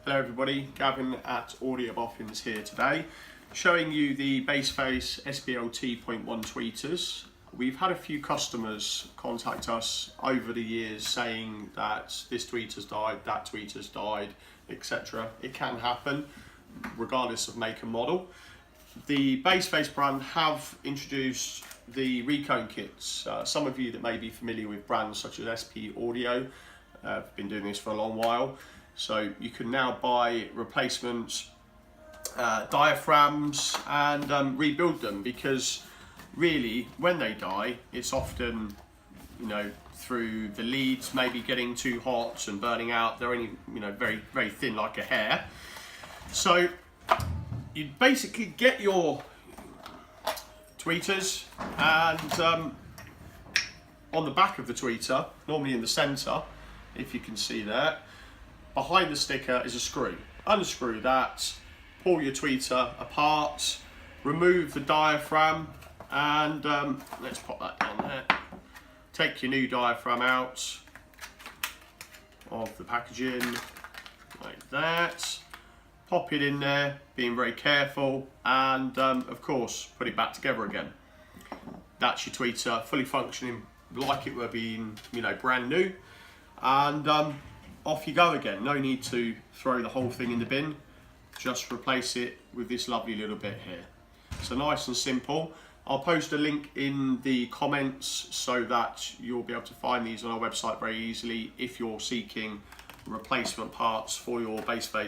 Hello everybody, Gavin at Audio Boffins here today, showing you the Bassface SPLT.1 tweeters. We've had a few customers contact us over the years saying that this tweeter's died, that tweeter's died, etc. It can happen regardless of make and model. The Bassface brand have introduced the recone kits. Some of you that may be familiar with brands such as SP Audio have been doing this for a long while. So you can now buy replacement diaphragms and rebuild them, because really when they die it's often, through the leads maybe getting too hot and burning out. They're only very, very thin like a hair. So you basically get your tweeters, and on the back of the tweeter, normally in the center, if you can see that, behind the sticker is a screw. Unscrew that, pull your tweeter apart, remove the diaphragm, and let's pop that down there. Take your new diaphragm out of the packaging, like that. Pop it in there, being very careful, and of course put it back together again. That's your tweeter, fully functioning like it were being, brand new, and off you go again. No need to throw the whole thing in the bin, just replace it with this lovely little bit here. So nice and simple. I'll post a link in the comments so that you'll be able to find these on our website very easily if you're seeking replacement parts for your Bassface